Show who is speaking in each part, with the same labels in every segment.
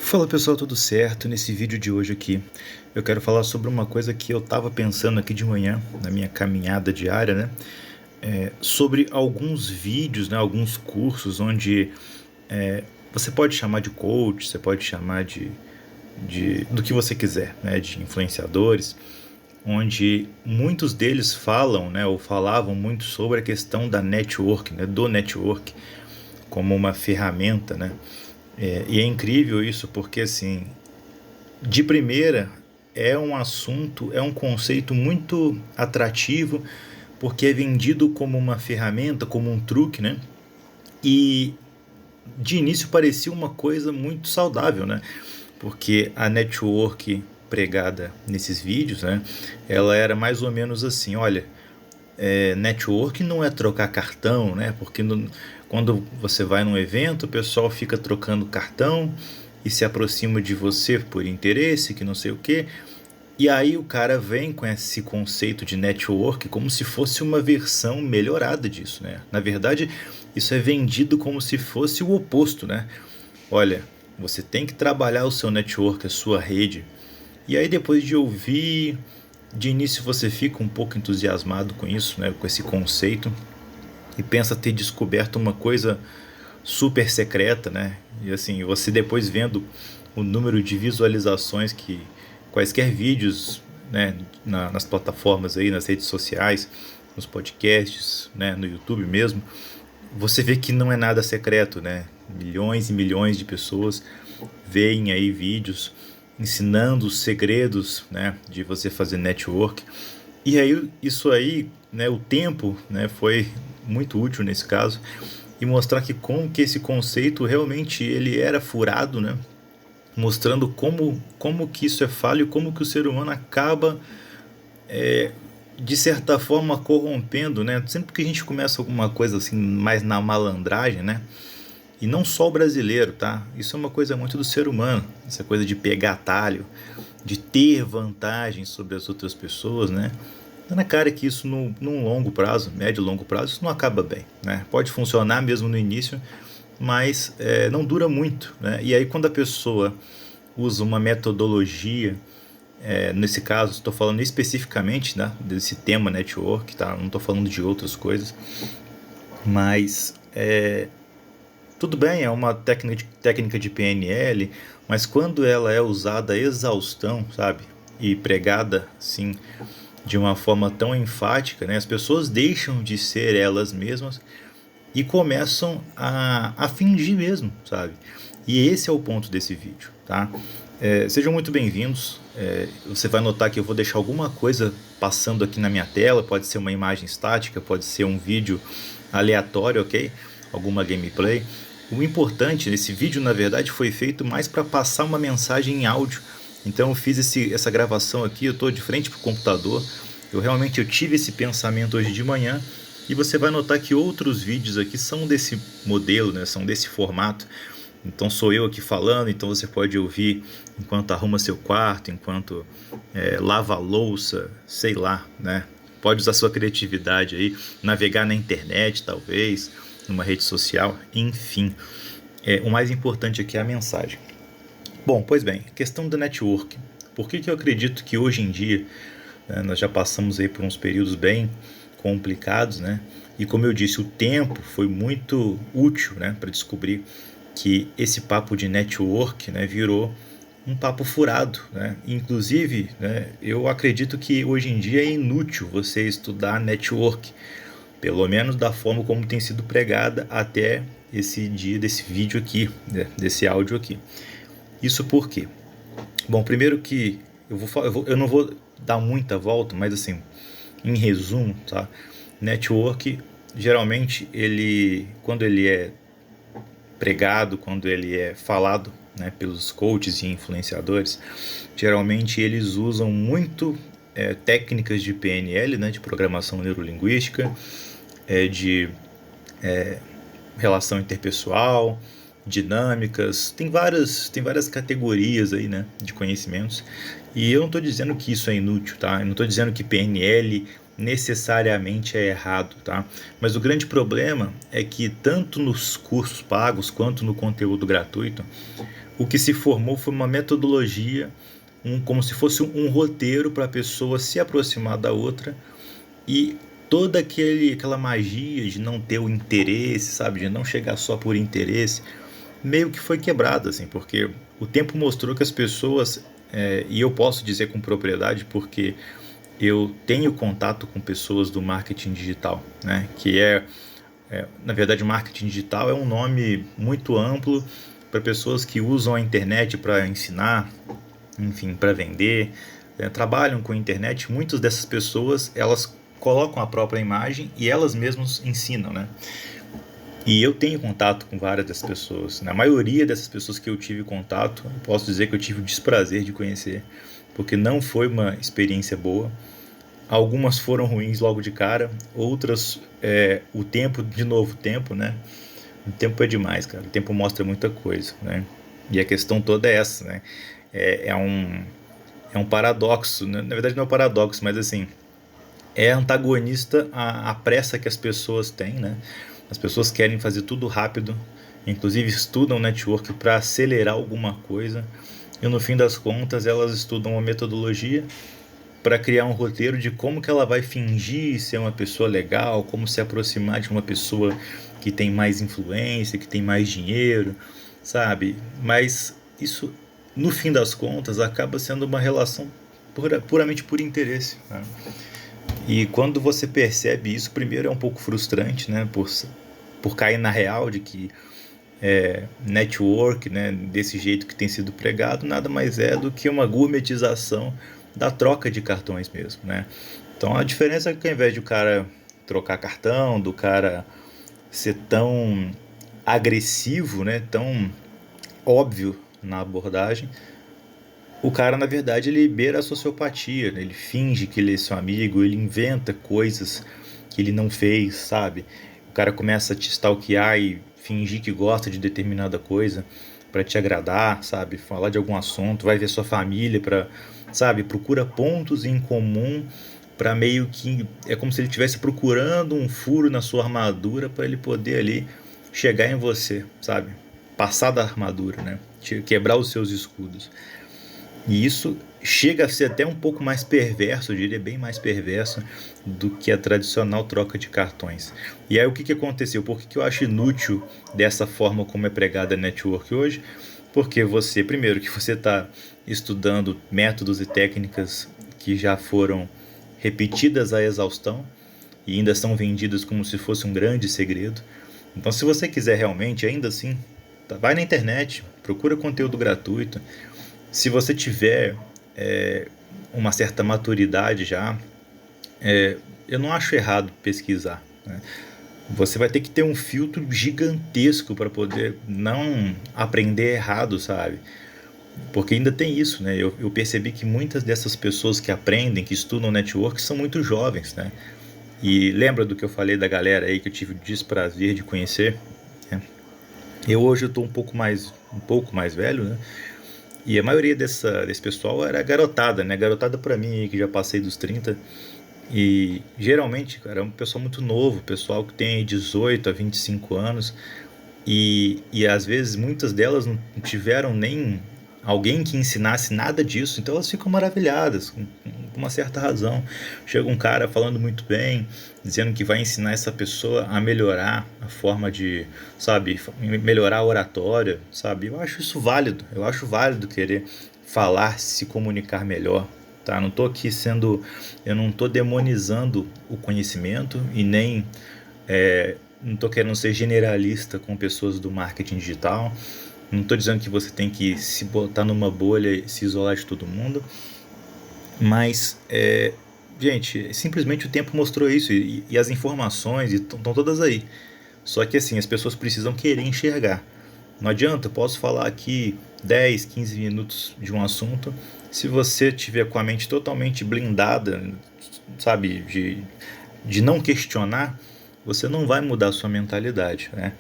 Speaker 1: Fala pessoal, tudo certo? Nesse vídeo de hoje aqui eu quero falar sobre uma coisa que eu estava pensando aqui de manhã, na minha caminhada diária, né? Sobre alguns vídeos, né? Alguns cursos onde você pode chamar de coach, você pode chamar do que você quiser, né? De influenciadores, onde muitos deles falam, né? Ou falavam muito sobre a questão da network, né? Do network como uma ferramenta, né? E é incrível isso porque, assim, de primeira é um assunto, é um conceito muito atrativo, porque é vendido como uma ferramenta, como um truque, né? E de início parecia uma coisa muito saudável, né? Porque a network pregada nesses vídeos, né? Ela era mais ou menos assim, olha, network não é trocar cartão, né? Porque quando você vai num evento, o pessoal fica trocando cartão e se aproxima de você por interesse, que não sei o que. E aí o cara vem com esse conceito de network como se fosse uma versão melhorada disso, né? Na verdade, isso é vendido como se fosse o oposto, né? Olha, você tem que trabalhar o seu network, a sua rede. E aí depois de ouvir, de início você fica um pouco entusiasmado com isso, né? Com esse conceito e pensa ter descoberto uma coisa super secreta, né? E assim, você depois vendo o número de visualizações que quaisquer vídeos, né, nas plataformas aí, nas redes sociais, nos podcasts, né, no YouTube mesmo, você vê que não é nada secreto, né? Milhões e milhões de pessoas veem aí vídeos ensinando os segredos, né, de você fazer network. E aí isso aí, né, o tempo, né, foi muito útil nesse caso e mostrar que como que esse conceito realmente ele era furado, né? Mostrando como que isso é falho, como que o ser humano acaba de certa forma corrompendo, né? Sempre que a gente começa alguma coisa assim mais na malandragem, né? E não só o brasileiro, tá? Isso é uma coisa muito do ser humano, essa coisa de pegar atalho, de ter vantagem sobre as outras pessoas, né? Tá na cara que isso num longo prazo, médio e longo prazo, isso não acaba bem, né? Pode funcionar mesmo no início, mas não dura muito, né? E aí quando a pessoa usa uma metodologia, nesse caso estou falando especificamente, né, desse tema network, tá? Não estou falando de outras coisas, mas tudo bem, é uma técnica de PNL, mas quando ela é usada a exaustão, sabe? E pregada, assim, de uma forma tão enfática, né? As pessoas deixam de ser elas mesmas e começam a fingir mesmo, sabe? E esse é o ponto desse vídeo, tá? Sejam muito bem-vindos. Você vai notar que eu vou deixar alguma coisa passando aqui na minha tela, pode ser uma imagem estática, pode ser um vídeo aleatório, ok? Alguma gameplay. O importante nesse vídeo, na verdade, foi feito mais para passar uma mensagem em áudio. Então eu fiz essa gravação aqui, eu estou de frente para o computador. Eu tive esse pensamento hoje de manhã e você vai notar que outros vídeos aqui são desse modelo, né? São desse formato. Então sou eu aqui falando, então você pode ouvir enquanto arruma seu quarto, enquanto lava a louça, sei lá, né? Pode usar sua criatividade aí, navegar na internet talvez, numa rede social, enfim. O mais importante aqui é a mensagem. Bom, pois bem, questão do network. Por que eu acredito que hoje em dia, né, nós já passamos aí por uns períodos bem complicados, né? E como eu disse, o tempo foi muito útil, né, para descobrir que esse papo de network, né, virou um papo furado, né? Inclusive, né, eu acredito que hoje em dia é inútil você estudar network, pelo menos da forma como tem sido pregada até esse dia desse vídeo aqui, né, desse áudio aqui. Isso por quê? Bom, primeiro que eu não vou dar muita volta, mas assim, em resumo, tá? Network, geralmente, quando ele é pregado, quando ele é falado, né, pelos coaches e influenciadores, geralmente eles usam muito técnicas de PNL, né, de programação neurolinguística, de relação interpessoal, dinâmicas, tem várias categorias aí, né, de conhecimentos. E eu não estou dizendo que isso é inútil, tá? Eu não estou dizendo que PNL necessariamente é errado, tá? Mas o grande problema é que tanto nos cursos pagos quanto no conteúdo gratuito, o que se formou foi uma metodologia, como se fosse um roteiro para a pessoa se aproximar da outra, e toda aquela magia de não ter o interesse, sabe, de não chegar só por interesse, meio que foi quebrada, assim, porque o tempo mostrou que as pessoas, e eu posso dizer com propriedade porque eu tenho contato com pessoas do marketing digital, né, que na verdade, marketing digital é um nome muito amplo para pessoas que usam a internet para ensinar, enfim, para vender, trabalham com a internet. Muitas dessas pessoas, elas colocam a própria imagem e elas mesmas ensinam, né? E eu tenho contato com várias dessas pessoas. Na maioria dessas pessoas que eu tive contato, eu posso dizer que eu tive o desprazer de conhecer, porque não foi uma experiência boa. Algumas foram ruins logo de cara, outras, o tempo, de novo, o tempo, né? O tempo é demais, cara. O tempo mostra muita coisa, né? E a questão toda é essa, né? É um paradoxo, né? Na verdade não é um paradoxo, mas assim, é antagonista à pressa que as pessoas têm, né? As pessoas querem fazer tudo rápido, inclusive estudam network para acelerar alguma coisa, e no fim das contas elas estudam uma metodologia para criar um roteiro de como que ela vai fingir ser uma pessoa legal, como se aproximar de uma pessoa que tem mais influência, que tem mais dinheiro, sabe? Mas isso, no fim das contas, acaba sendo uma relação puramente por interesse, né? E quando você percebe isso, primeiro é um pouco frustrante, né? Por cair na real de que network, né, desse jeito que tem sido pregado, nada mais é do que uma gourmetização da troca de cartões mesmo, né? Então a diferença é que ao invés de o cara trocar cartão, do cara ser tão agressivo, né, tão óbvio na abordagem, o cara na verdade ele beira a sociopatia, né? Ele finge que ele é seu amigo, ele inventa coisas que ele não fez, sabe? O cara começa a te stalkear e fingir que gosta de determinada coisa para te agradar, sabe? Falar de algum assunto, vai ver sua família para, sabe? Procura pontos em comum para meio que é como se ele estivesse procurando um furo na sua armadura para ele poder ali chegar em você, sabe? Passar da armadura, né? Quebrar os seus escudos. E isso chega a ser até um pouco mais perverso, eu diria bem mais perverso do que a tradicional troca de cartões. E aí o que aconteceu? Por que eu acho inútil dessa forma como é pregada a network hoje? Porque você, primeiro, que você está estudando métodos e técnicas que já foram repetidas à exaustão e ainda são vendidas como se fosse um grande segredo. Então, se você quiser realmente, ainda assim, vai na internet, procura conteúdo gratuito. Se você tiver uma certa maturidade já, eu não acho errado pesquisar, né? Você vai ter que ter um filtro gigantesco para poder não aprender errado, sabe? Porque ainda tem isso, né? Eu percebi que muitas dessas pessoas que aprendem, que estudam network, são muito jovens, né? E lembra do que eu falei da galera aí que eu tive o desprazer de conhecer, né? Hoje eu tô um pouco mais velho, né? E a maioria desse pessoal era garotada, né? Garotada pra mim, que já passei dos 30. E geralmente, cara, é um pessoal muito novo, pessoal que tem 18 a 25 anos. E às vezes muitas delas não tiveram nem alguém que ensinasse nada disso, então elas ficam maravilhadas, com uma certa razão. Chega um cara falando muito bem, dizendo que vai ensinar essa pessoa a melhorar a forma de, sabe, melhorar a oratória, sabe? Eu acho isso válido, eu acho válido querer falar, se comunicar melhor, tá? Não tô aqui eu não tô demonizando o conhecimento e nem não estou querendo ser generalista com pessoas do marketing digital. Não estou dizendo que você tem que se botar numa bolha e se isolar de todo mundo. Mas, gente, simplesmente o tempo mostrou isso. E as informações estão todas aí. Só que assim, as pessoas precisam querer enxergar. Não adianta, eu posso falar aqui 10, 15 minutos de um assunto. Se você tiver com a mente totalmente blindada, sabe, de não questionar, você não vai mudar a sua mentalidade, né?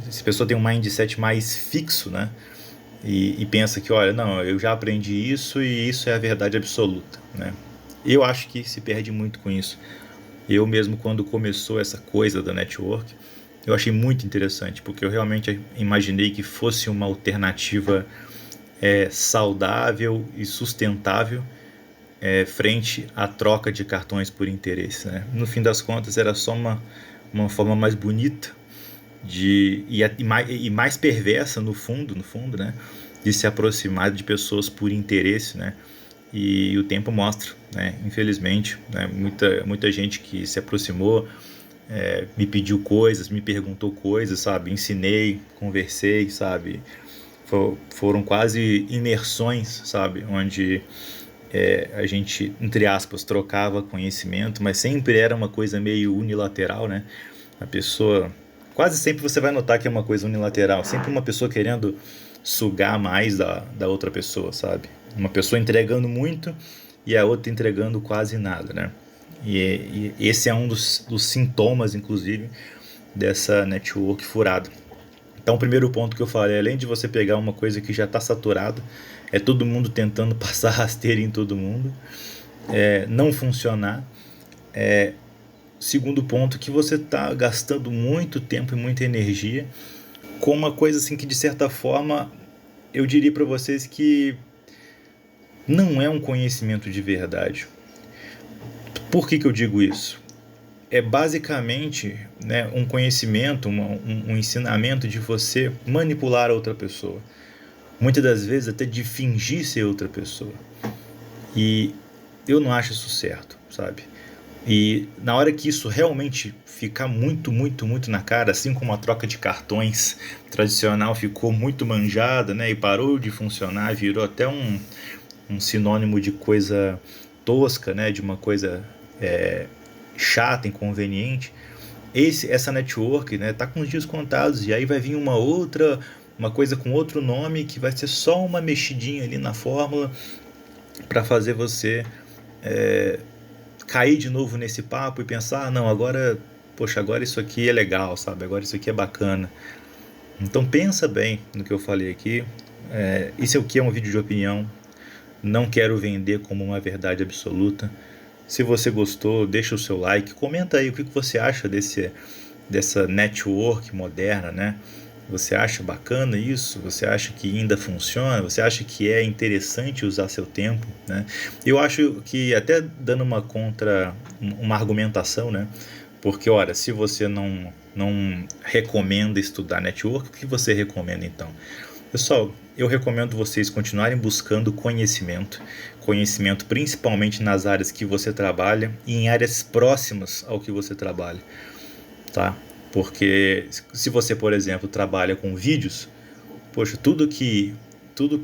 Speaker 1: Se a pessoa tem um mindset mais fixo, né? E pensa que, olha, não, eu já aprendi isso e isso é a verdade absoluta, né? Eu acho que se perde muito com isso. Eu mesmo, quando começou essa coisa da network, eu achei muito interessante, porque eu realmente imaginei que fosse uma alternativa saudável e sustentável frente à troca de cartões por interesse, né? No fim das contas, era só uma forma mais bonita e mais perversa no fundo, né, de se aproximar de pessoas por interesse, né? E o tempo mostra, né? Infelizmente, né, muita gente que se aproximou me pediu coisas, me perguntou coisas, sabe? Ensinei, conversei, sabe? Foram quase imersões, sabe? Onde a gente, entre aspas, trocava conhecimento, mas sempre era uma coisa meio unilateral, né? A pessoa, quase sempre você vai notar que é uma coisa unilateral, sempre uma pessoa querendo sugar mais da outra pessoa, sabe? Uma pessoa entregando muito e a outra entregando quase nada, né? E esse é um dos sintomas, inclusive, dessa network furada. Então, o primeiro ponto que eu falei, além de você pegar uma coisa que já está saturada, é todo mundo tentando passar rasteira em todo mundo, não funcionar. Segundo ponto, que você está gastando muito tempo e muita energia com uma coisa assim que, de certa forma, eu diria para vocês que não é um conhecimento de verdade. Por que eu digo isso? É basicamente, né, um conhecimento, um ensinamento de você manipular a outra pessoa. Muitas das vezes até de fingir ser outra pessoa. E eu não acho isso certo, sabe? E na hora que isso realmente ficar muito, muito, muito na cara, assim como a troca de cartões tradicional ficou muito manjada, né, e parou de funcionar, virou até um sinônimo de coisa tosca, né, de uma coisa chata, inconveniente. Essa network, né, tá com os dias contados, e aí vai vir uma coisa com outro nome que vai ser só uma mexidinha ali na fórmula para fazer você cair de novo nesse papo e pensar, não, agora, poxa, agora isso aqui é legal, sabe? Agora isso aqui é bacana. Então pensa bem no que eu falei aqui. Isso aqui é um vídeo de opinião. Não quero vender como uma verdade absoluta. Se você gostou, deixa o seu like, comenta aí o que você acha dessa network moderna, né? Você acha bacana isso? Você acha que ainda funciona? Você acha que é interessante usar seu tempo, né? Eu acho que, até dando uma argumentação, né? Porque, ora, se você não recomenda estudar network, o que você recomenda então? Pessoal, eu recomendo vocês continuarem buscando conhecimento principalmente nas áreas que você trabalha e em áreas próximas ao que você trabalha, tá? Porque se você, por exemplo, trabalha com vídeos, poxa, tudo que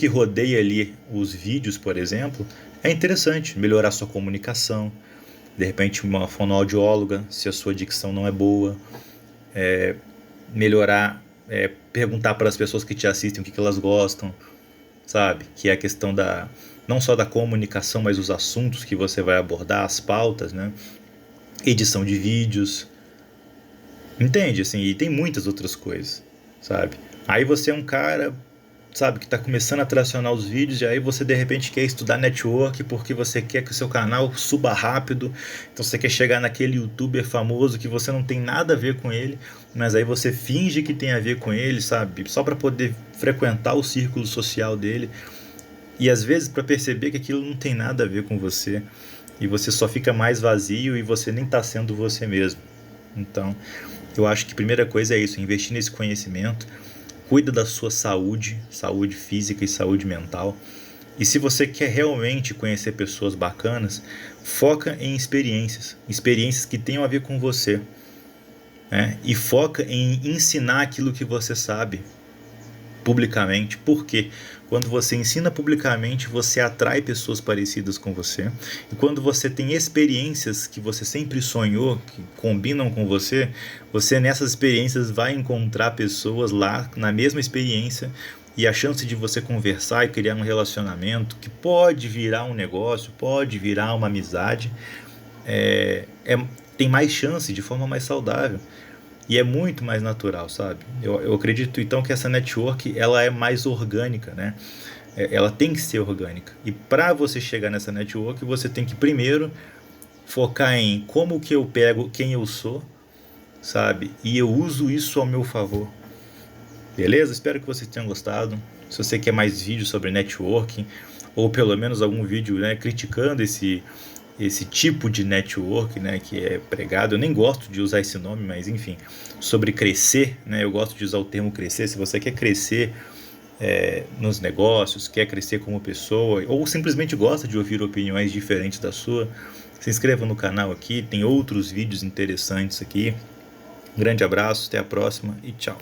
Speaker 1: rodeia ali os vídeos, por exemplo, é interessante. Melhorar sua comunicação, de repente uma fonoaudióloga, se a sua dicção não é boa, melhorar, perguntar para as pessoas que te assistem o que elas gostam, sabe? Que é a questão não só da comunicação, mas os assuntos que você vai abordar, as pautas, né? Edição de vídeos, entende? Assim, e tem muitas outras coisas, sabe? Aí você é um cara, sabe, que está começando a tracionar os vídeos, e aí você de repente quer estudar network porque você quer que o seu canal suba rápido, então você quer chegar naquele youtuber famoso que você não tem nada a ver com ele, mas aí você finge que tem a ver com ele, sabe, só para poder frequentar o círculo social dele, e às vezes para perceber que aquilo não tem nada a ver com você, e você só fica mais vazio e você nem está sendo você mesmo. Então eu acho que a primeira coisa é isso, investir nesse conhecimento. Cuida da sua saúde física e saúde mental. E se você quer realmente conhecer pessoas bacanas, foca em experiências que tenham a ver com você, né? E foca em ensinar aquilo que você sabe publicamente. Porque quando você ensina publicamente, você atrai pessoas parecidas com você. E quando você tem experiências que você sempre sonhou, que combinam com você nessas experiências vai encontrar pessoas lá na mesma experiência, e a chance de você conversar e criar um relacionamento que pode virar um negócio, pode virar uma amizade, tem mais chance, de forma mais saudável. E é muito mais natural, sabe? Eu acredito então que essa network ela é mais orgânica, né? Ela tem que ser orgânica. E para você chegar nessa network, você tem que primeiro focar em como que eu pego quem eu sou, sabe? E eu uso isso ao meu favor. Beleza? Espero que vocês tenham gostado. Se você quer mais vídeos sobre networking, ou pelo menos algum vídeo, né, criticando esse tipo de network, né, que é pregado. Eu nem gosto de usar esse nome, mas enfim, sobre crescer, né, eu gosto de usar o termo crescer. Se você quer crescer nos negócios, quer crescer como pessoa, ou simplesmente gosta de ouvir opiniões diferentes da sua, se inscreva no canal aqui, tem outros vídeos interessantes aqui. Grande abraço, até a próxima e tchau.